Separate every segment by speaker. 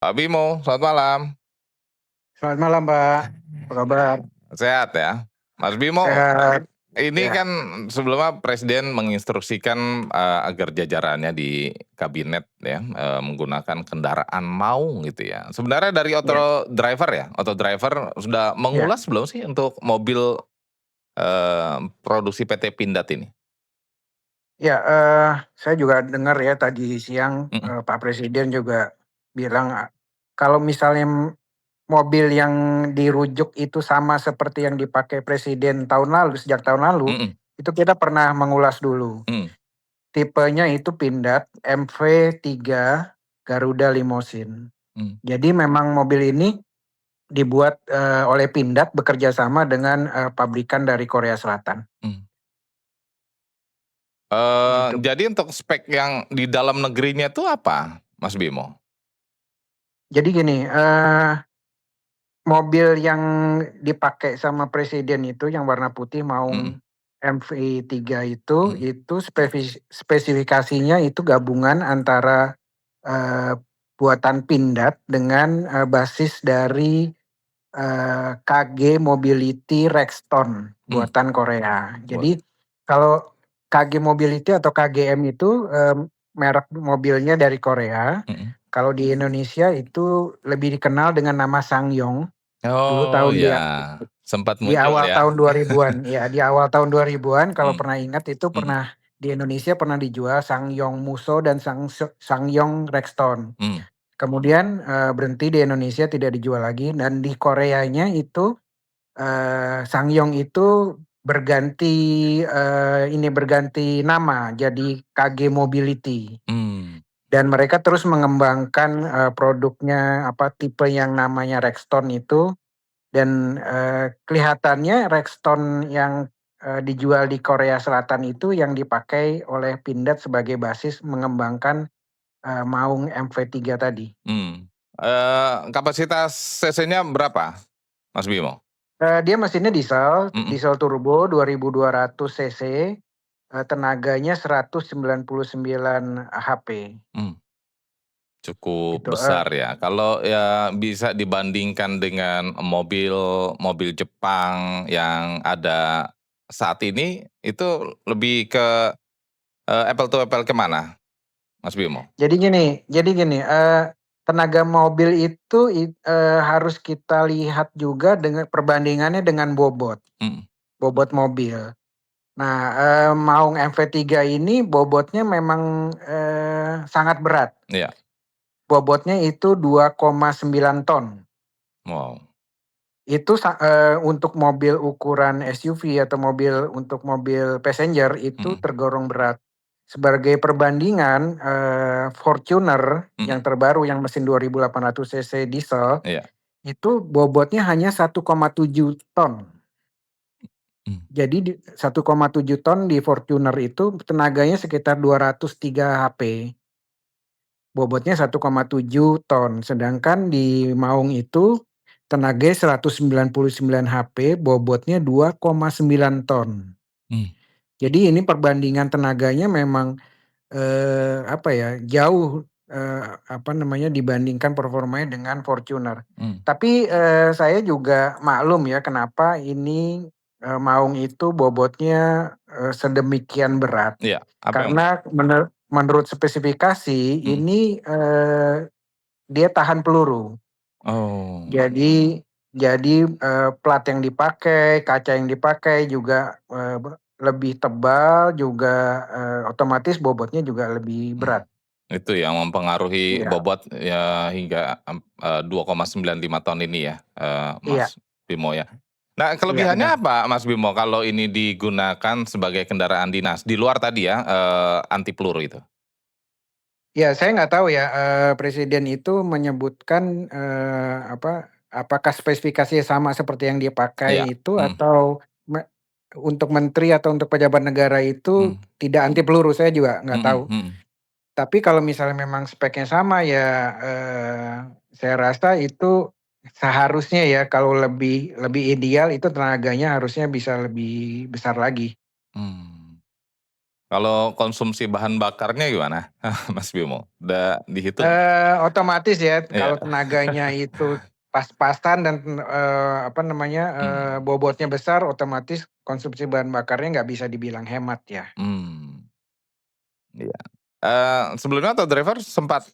Speaker 1: Pak Bimo, selamat malam.
Speaker 2: Selamat malam, Pak. Apa kabar?
Speaker 1: Sehat ya? Mas Bimo,
Speaker 2: Sehat.
Speaker 1: ini
Speaker 2: Ya,
Speaker 1: kan sebelumnya Presiden menginstruksikan, agar jajarannya di kabinet ya, menggunakan kendaraan maung gitu ya. Sebenarnya dari
Speaker 2: ya,
Speaker 1: Auto Driver sudah
Speaker 2: ya,
Speaker 1: mengulas belum sih untuk mobil, produksi PT Pindad ini?
Speaker 2: ya. Saya juga dengar ya tadi siang
Speaker 1: Mhm,
Speaker 2: Pak Presiden juga bilang kalau misalnya mobil yang dirujuk itu sama seperti yang dipakai Presiden sejak tahun lalu,
Speaker 1: mhm,
Speaker 2: itu kita pernah mengulas dulu.
Speaker 1: mhm,
Speaker 2: Tipenya itu Pindad MV3 Garuda Limousine.
Speaker 1: mmm,
Speaker 2: Jadi memang mobil ini dibuat oleh Pindad bekerja sama dengan pabrikan dari Korea Selatan.
Speaker 1: mmm.
Speaker 2: Gitu.
Speaker 1: Jadi untuk spek yang di dalam negerinya tuh apa, Mas Bimo?
Speaker 2: Jadi gini, mobil yang dipakai sama presiden itu yang warna putih
Speaker 1: Mhm,
Speaker 2: Maung MV3 itu,
Speaker 1: mhm,
Speaker 2: spesifikasinya itu gabungan antara, eee, buatan Pindad dengan, basis dari, KG Mobility Rexton
Speaker 1: mmm,
Speaker 2: buatan Korea.
Speaker 1: buat
Speaker 2: Jadi kalau KG Mobility atau KGM itu, merek mobilnya dari Korea.
Speaker 1: mhm.
Speaker 2: Kalau di Indonesia itu lebih dikenal dengan nama Sangyong. Dulu
Speaker 1: Oh
Speaker 2: tahun
Speaker 1: ya, sempat
Speaker 2: di
Speaker 1: muncul
Speaker 2: awal
Speaker 1: ya?
Speaker 2: tahun 2000-an, ya di awal tahun 2000-an kalau
Speaker 1: Mmm,
Speaker 2: pernah ingat itu
Speaker 1: mhm,
Speaker 2: pernah di Indonesia pernah dijual Sangyong Muso dan Sangyong Rexton.
Speaker 1: mmm,
Speaker 2: Kemudian, berhenti di Indonesia tidak dijual lagi dan di Koreanya itu, Sangyong itu berganti nama jadi KG Mobility
Speaker 1: mmm,
Speaker 2: dan mereka terus mengembangkan, produknya tipe yang namanya Rexton itu. Dan, kelihatannya Rexton yang, dijual di Korea Selatan itu yang dipakai oleh Pindad sebagai basis mengembangkan, Maung MV3 tadi.
Speaker 1: mmm. Kapasitas cc-nya berapa, Mas Bimo?
Speaker 2: Dia mesinnya diesel,
Speaker 1: Mhm,
Speaker 2: diesel turbo 2200 cc, tenaganya 199 HP,
Speaker 1: mmm, cukup
Speaker 2: gitu.
Speaker 1: besar ya. Kalau ya bisa dibandingkan dengan mobil mobil Jepang yang ada saat ini, itu lebih ke, apple to apple ke mana, Mas Bimo?
Speaker 2: Jadi gini, tenaga mobil itu harus kita lihat juga dengan perbandingannya dengan
Speaker 1: Mhm,
Speaker 2: bobot mobil. Nah, Maung MV3 ini bobotnya memang, sangat berat.
Speaker 1: iya,
Speaker 2: Bobotnya itu 2,9 ton.
Speaker 1: wow,
Speaker 2: Itu untuk mobil ukuran SUV atau untuk mobil passenger itu
Speaker 1: mhm,
Speaker 2: tergolong berat. Sebagai perbandingan, Fortuner
Speaker 1: mhm,
Speaker 2: yang terbaru yang mesin 2800 cc diesel,
Speaker 1: iya,
Speaker 2: itu bobotnya hanya 1,7 ton.
Speaker 1: mmm,
Speaker 2: Jadi 1,7 ton di Fortuner itu tenaganya sekitar 203 HP, bobotnya 1,7 ton. Sedangkan di Maung itu tenaganya 199 HP, bobotnya 2,9 ton.
Speaker 1: mmm,
Speaker 2: Jadi ini perbandingan tenaganya memang, jauh, dibandingkan performanya dengan Fortuner.
Speaker 1: mmm,
Speaker 2: Tapi, saya juga maklum ya kenapa ini, Maung itu bobotnya, sedemikian berat.
Speaker 1: iya, apa yang
Speaker 2: Karena menurut spesifikasi
Speaker 1: mhm,
Speaker 2: ini, dia tahan peluru.
Speaker 1: oh,
Speaker 2: Jadi, plat yang dipakai, kaca yang dipakai juga, lebih tebal juga, otomatis bobotnya juga lebih
Speaker 1: mmm.
Speaker 2: berat.
Speaker 1: Itu yang mempengaruhi
Speaker 2: Iya,
Speaker 1: bobot ya hingga, 2,95 ton ini ya,
Speaker 2: iya,
Speaker 1: Mas Bimo ya. Nah,
Speaker 2: iya benar.
Speaker 1: kelebihannya apa Mas Bimo kalau ini digunakan sebagai kendaraan dinas? Di luar tadi ya, anti peluru itu?
Speaker 2: Ya saya nggak tahu ya, presiden itu menyebutkan, apakah spesifikasinya sama seperti yang dia
Speaker 1: Iya,
Speaker 2: pakai itu
Speaker 1: mhm,
Speaker 2: atau untuk menteri atau untuk pejabat negara itu
Speaker 1: mmm,
Speaker 2: tidak anti peluru, saya juga nggak
Speaker 1: mhm,
Speaker 2: tahu.
Speaker 1: mhm,
Speaker 2: Tapi kalau misalnya memang speknya sama ya, saya rasa itu seharusnya ya kalau lebih lebih ideal itu tenaganya harusnya bisa lebih besar lagi.
Speaker 1: mmm. Kalau konsumsi bahan bakarnya gimana, Mas Bimo? Udah dihitung?
Speaker 2: Otomatis ya
Speaker 1: Iya.
Speaker 2: kalau tenaganya itu pas-pasan dan, apa namanya,
Speaker 1: Mmm,
Speaker 2: bobotnya besar otomatis konsumsi bahan bakarnya nggak bisa dibilang hemat ya.
Speaker 1: mmm, iya. Sebelumnya Autodriver sempat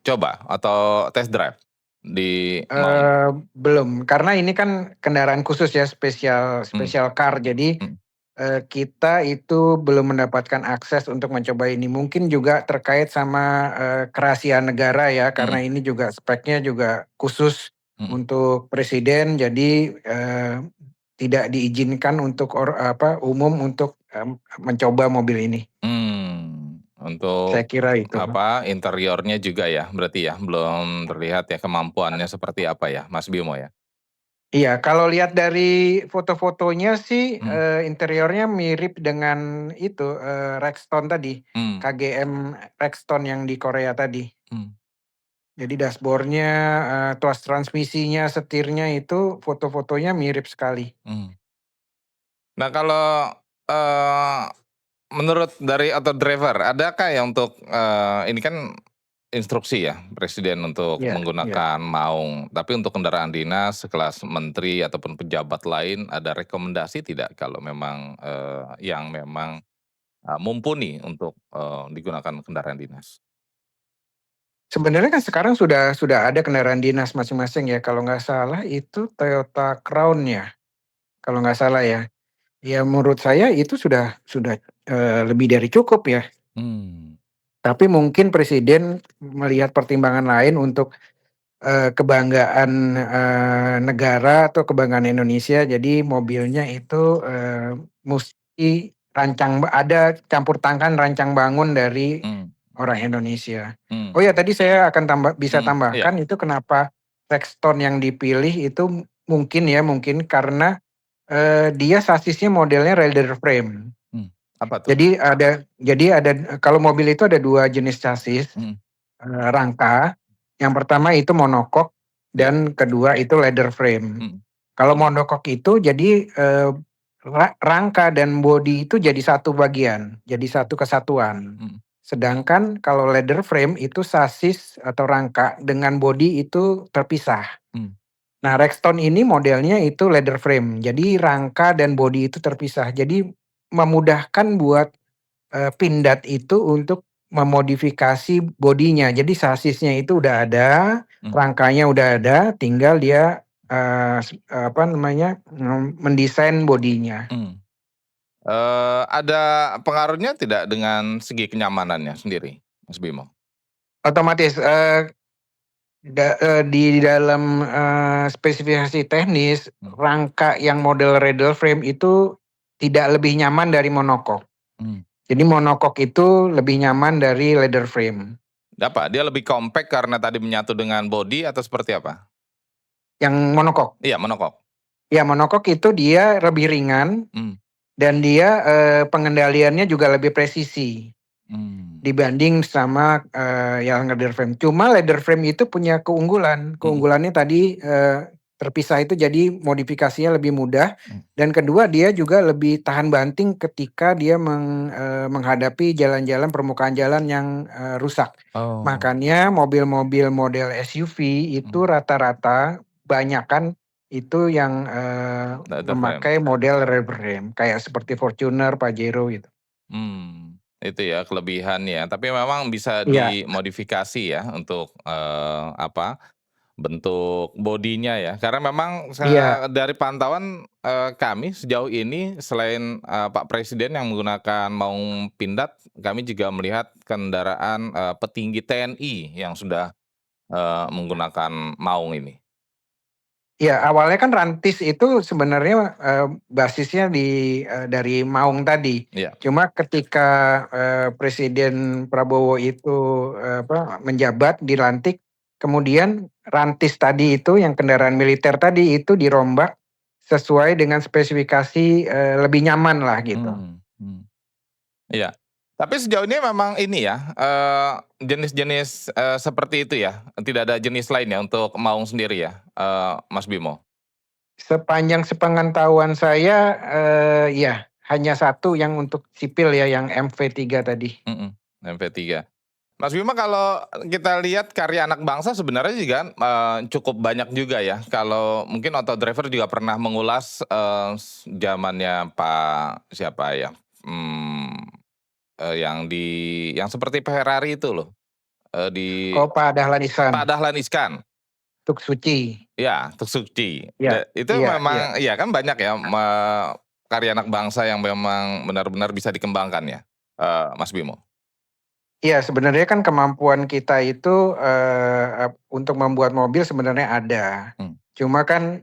Speaker 1: coba atau test drive di Maung?
Speaker 2: Belum, karena ini kan kendaraan khusus ya, spesial
Speaker 1: Mmm,
Speaker 2: spesial car. Jadi,
Speaker 1: mhm,
Speaker 2: kita itu belum mendapatkan akses untuk mencoba ini. Mungkin juga terkait sama, kerahasiaan negara ya, karena
Speaker 1: mhm,
Speaker 2: ini juga speknya juga khusus
Speaker 1: mhm,
Speaker 2: untuk presiden. Jadi, tidak diizinkan untuk umum untuk, mencoba mobil ini. Saya
Speaker 1: untuk
Speaker 2: kira itu.
Speaker 1: interiornya juga ya berarti ya? Belum terlihat ya kemampuannya seperti apa ya, Mas Bimo ya?
Speaker 2: Iya, kalau lihat dari foto-fotonya sih,
Speaker 1: Mmm,
Speaker 2: interiornya mirip dengan itu, Rexton tadi,
Speaker 1: mmm,
Speaker 2: KGM Rexton yang di Korea tadi.
Speaker 1: mmm,
Speaker 2: Jadi dashboard-nya, tuas transmisinya, setirnya itu foto-fotonya mirip sekali.
Speaker 1: mmm. Nah kalau, eee menurut dari Autodriver, adakah ya untuk, ini kan instruksi ya Presiden untuk
Speaker 2: Iya, iya.
Speaker 1: menggunakan maung, tapi untuk kendaraan dinas sekelas menteri ataupun pejabat lain ada rekomendasi tidak kalau memang, yang memang, mumpuni untuk, digunakan kendaraan dinas?
Speaker 2: Sebenarnya kan sekarang sudah ada kendaraan dinas masing-masing ya, kalau nggak salah itu Toyota Crown ya, kalau nggak salah ya. Ya menurut saya itu sudah, lebih dari cukup ya.
Speaker 1: Mmm,
Speaker 2: Tapi mungkin presiden melihat pertimbangan lain untuk, kebanggaan, negara atau kebanggaan Indonesia, jadi mobilnya itu, musti ada campur tangan rancang bangun dari
Speaker 1: mmm,
Speaker 2: orang Indonesia.
Speaker 1: mmm,
Speaker 2: Oh ya tadi saya akan bisa
Speaker 1: mhm, iya,
Speaker 2: tambahkan itu kenapa Rexton yang dipilih itu mungkin karena, dia sasisnya modelnya Raider frame.
Speaker 1: mmm, apa tuh?
Speaker 2: Jadi ada kalau mobil itu ada 2 jenis chassis,
Speaker 1: Mhm,
Speaker 2: rangka. Yang pertama itu monokok
Speaker 1: iya,
Speaker 2: dan kedua itu leather frame.
Speaker 1: mhm,
Speaker 2: Kalau monokok itu jadi, rangka dan bodi itu jadi satu bagian, jadi satu kesatuan.
Speaker 1: mhm,
Speaker 2: Sedangkan kalau leather frame itu sasis atau rangka dengan bodi itu terpisah.
Speaker 1: mmm,
Speaker 2: Nah, Rexton ini modelnya itu leather frame, jadi rangka dan bodi itu terpisah. Jadi memudahkan buat Pindad itu untuk memodifikasi bodinya. Jadi sasisnya itu udah ada,
Speaker 1: mmm,
Speaker 2: rangkanya udah ada, tinggal dia, apa namanya, mendesain bodinya.
Speaker 1: mmm. Ada pengaruhnya tidak dengan segi kenyamanannya sendiri, Mas Bimo?
Speaker 2: Otomatis, di dalam, spesifikasi teknis,
Speaker 1: Mmm,
Speaker 2: rangka yang model radial frame itu tidak lebih nyaman dari monokok.
Speaker 1: mmm.
Speaker 2: Jadi monokok itu lebih nyaman dari leather frame.
Speaker 1: Apa, dia lebih compact karena tadi menyatu dengan body atau seperti apa?
Speaker 2: Yang monokok,
Speaker 1: Iya, monokok?
Speaker 2: ya monokok itu dia lebih ringan.
Speaker 1: Mmm,
Speaker 2: Dan dia, pengendaliannya juga lebih presisi
Speaker 1: mmm,
Speaker 2: dibanding sama, yang leather frame. Cuma leather frame itu punya keunggulan.
Speaker 1: mhm,
Speaker 2: Keunggulannya tadi, terpisah itu jadi modifikasinya lebih mudah
Speaker 1: mmm.
Speaker 2: dan kedua dia juga lebih tahan banting ketika dia menghadapi jalan-jalan permukaan jalan yang, rusak.
Speaker 1: Oh,
Speaker 2: Makanya mobil-mobil model SUV itu
Speaker 1: mmm,
Speaker 2: rata-rata banyakan itu yang,
Speaker 1: leather frame.
Speaker 2: memakai model rear frame kayak seperti Fortuner, Pajero gitu.
Speaker 1: Itu ya kelebihannya, tapi memang bisa
Speaker 2: Iya,
Speaker 1: dimodifikasi ya untuk, bentuk bodinya ya, karena memang
Speaker 2: iya.
Speaker 1: dari pantauan, kami sejauh ini selain, Pak Presiden yang menggunakan maung pindad, kami juga melihat kendaraan, petinggi TNI yang sudah, menggunakan maung ini.
Speaker 2: Iya, awalnya kan Rantis itu sebenarnya, basisnya dari Maung tadi.
Speaker 1: Iya,
Speaker 2: Cuma ketika, Presiden Prabowo itu, menjabat, dilantik, kemudian Rantis tadi itu yang kendaraan militer tadi itu dirombak sesuai dengan spesifikasi, lebih nyaman lah gitu.
Speaker 1: mmm, mhm, iya. Tapi sejauh ini memang ini ya, jenis-jenis, seperti itu ya, tidak ada jenis lain ya untuk maung sendiri ya, Mas Bimo?
Speaker 2: Sepanjang sepengetahuan saya, iya. hanya satu yang untuk sipil ya, yang MV3 tadi.
Speaker 1: MV3. Mas Bima kalau kita lihat karya anak bangsa sebenarnya juga cukup banyak juga ya. Kalau mungkin Autodriver juga pernah mengulas, zamannya Pak siapa ya, yang seperti Ferrari itu loh, di
Speaker 2: Oh, Pak Dahlan
Speaker 1: Pak
Speaker 2: Iskan,
Speaker 1: Dahlan Iskan.
Speaker 2: Tuk Suci.
Speaker 1: Ya, Tsuji.
Speaker 2: Iya
Speaker 1: Itu
Speaker 2: iya iya.
Speaker 1: memang ya kan banyak ya, karya anak bangsa yang memang benar-benar bisa dikembangkan ya, Mas Bimo?
Speaker 2: Iya, sebenarnya kan kemampuan kita itu, untuk membuat mobil sebenarnya ada.
Speaker 1: Mmm,
Speaker 2: Cuma kan,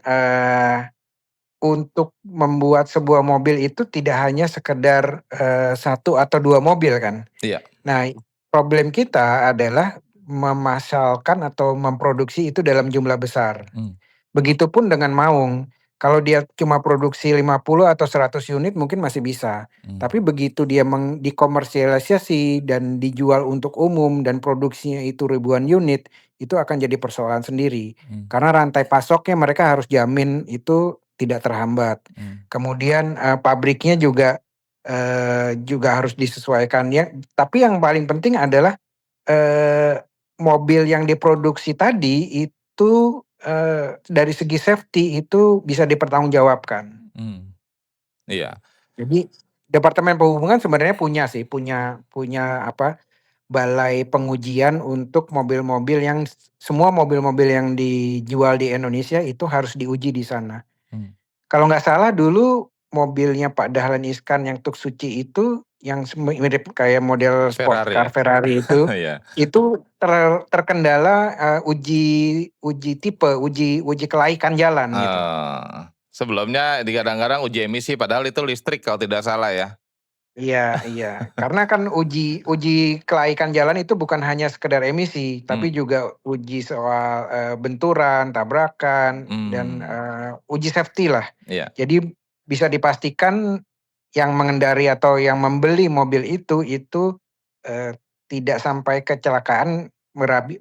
Speaker 2: untuk membuat sebuah mobil itu tidak hanya sekedar, 1 atau 2 mobil kan.
Speaker 1: iya,
Speaker 2: Nah, problem kita adalah memassalkan atau memproduksi itu dalam jumlah besar.
Speaker 1: mmm,
Speaker 2: Begitupun dengan Maung, kalau dia cuma produksi 50 atau 100 unit mungkin masih bisa.
Speaker 1: mmm,
Speaker 2: Tapi begitu dia dikomersialisasi dan dijual untuk umum dan produksinya itu ribuan unit, itu akan jadi persoalan sendiri.
Speaker 1: mmm,
Speaker 2: Karena rantai pasoknya mereka harus jamin itu tidak terhambat.
Speaker 1: mmm,
Speaker 2: Kemudian, pabriknya juga harus disesuaikan ya. Tapi yang paling penting adalah, eee, mobil yang diproduksi tadi itu, dari segi safety itu bisa dipertanggungjawabkan.
Speaker 1: mmm, iya,
Speaker 2: Jadi Departemen Perhubungan sebenarnya punya sih, punya punya apa, balai pengujian untuk mobil-mobil yang semua mobil-mobil yang dijual di Indonesia itu harus diuji di sana.
Speaker 1: mmm,
Speaker 2: Kalau nggak salah dulu mobilnya Pak Dahlan Iskan yang Tuk Suci itu yang mirip kayak model sport
Speaker 1: Ferrari
Speaker 2: car
Speaker 1: ya?
Speaker 2: Ferrari
Speaker 1: Iya.
Speaker 2: itu terkendala, uji uji tipe, uji kelaikan jalan gitu.
Speaker 1: Sebelumnya digadang-gadang uji emisi padahal itu listrik kalau tidak salah ya?
Speaker 2: Iya iya, karena kan uji uji kelaikan jalan itu bukan hanya sekedar emisi,
Speaker 1: Mmm,
Speaker 2: tapi juga uji soal, benturan, tabrakan, dan,
Speaker 1: mmm,
Speaker 2: uji safety lah.
Speaker 1: iya,
Speaker 2: Jadi bisa dipastikan yang mengendari atau yang membeli mobil itu, eee, tidak sampai kecelakaan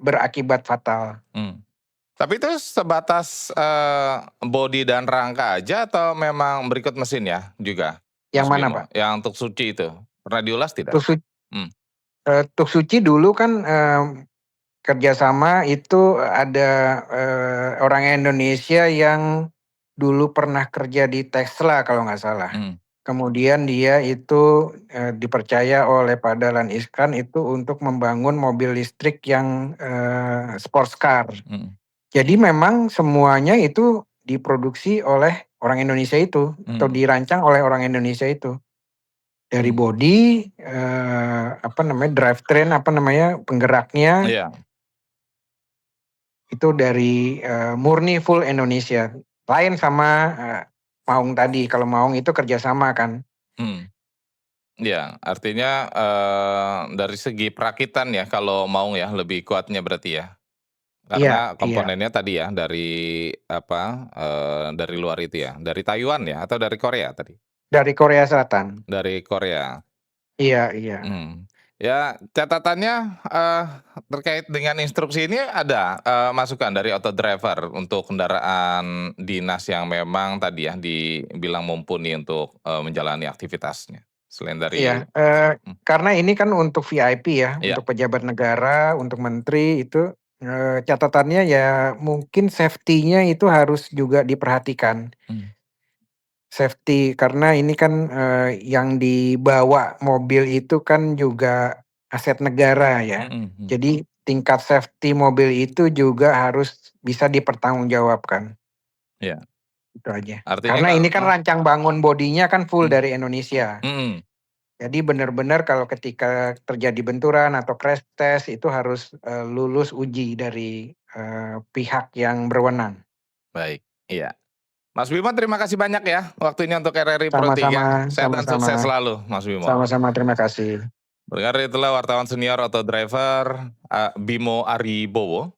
Speaker 2: berakibat fatal.
Speaker 1: mmm. Tapi itu sebatas, bodi dan rangka aja atau memang berikut mesin ya juga,
Speaker 2: Yang
Speaker 1: Mas
Speaker 2: mana,
Speaker 1: Bimo?
Speaker 2: Pak?
Speaker 1: Yang untuk Suci itu, pernah diulas tidak?
Speaker 2: Tuk Su
Speaker 1: Mmm,
Speaker 2: Tuk Suci dulu kan, kerjasama itu ada, orang Indonesia yang dulu pernah kerja di Tesla kalau nggak salah.
Speaker 1: mmm,
Speaker 2: Kemudian dia itu, dipercaya oleh Pak Dahlan Iskan itu untuk membangun mobil listrik yang, sports car.
Speaker 1: mhm,
Speaker 2: Jadi memang semuanya itu diproduksi oleh orang Indonesia itu, atau
Speaker 1: mmm,
Speaker 2: dirancang oleh orang Indonesia itu. Dari
Speaker 1: mmm,
Speaker 2: bodi, apa namanya, drivetrain, apa namanya, penggeraknya,
Speaker 1: iya,
Speaker 2: itu dari, murni full Indonesia. Lain sama, Maung tadi, kalau Maung itu kerjasama kan.
Speaker 1: mmm. Iya, artinya, dari segi perakitan ya kalau Maung ya, lebih kuatnya berarti ya?
Speaker 2: Iya
Speaker 1: Karena
Speaker 2: iya,
Speaker 1: komponennya tadi ya, dari apa, dari luar itu ya, dari Taiwan ya, atau dari Korea tadi?
Speaker 2: dari Korea Selatan.
Speaker 1: Dari Korea,
Speaker 2: Iya iya.
Speaker 1: mhm. Ya catatannya, terkait dengan instruksi ini ada, masukan dari Autodriver untuk kendaraan dinas yang memang tadi ya, dibilang mumpuni untuk, menjalani aktivitasnya? Selain dari
Speaker 2: Iya,
Speaker 1: mmm,
Speaker 2: karena ini kan untuk VIP ya,
Speaker 1: iya,
Speaker 2: untuk pejabat negara, untuk menteri itu, catatannya ya mungkin safety-nya itu harus juga diperhatikan.
Speaker 1: mmm,
Speaker 2: Safety karena ini kan, yang dibawa mobil itu kan juga aset negara ya.
Speaker 1: mhm, mhm,
Speaker 2: Jadi tingkat safety mobil itu juga harus bisa dipertanggungjawabkan,
Speaker 1: iya.
Speaker 2: itu aja.
Speaker 1: Artinya
Speaker 2: Karena ini kan
Speaker 1: kalau
Speaker 2: rancang bangun bodinya kan full
Speaker 1: mmm,
Speaker 2: dari Indonesia.
Speaker 1: mhm,
Speaker 2: Jadi benar-benar kalau ketika terjadi benturan atau crash test itu harus, lulus uji dari, pihak yang berwenang.
Speaker 1: baik, iya. Mas Bimo terima kasih banyak ya, waktunya untuk RRI Pro
Speaker 2: Sama-sama
Speaker 1: 3. Sehat dan
Speaker 2: sama-sama
Speaker 1: sukses selalu Mas Bimo.
Speaker 2: sama-sama, terima kasih.
Speaker 1: Berikut itulah wartawan senior Autodriver, Bimo Aribowo.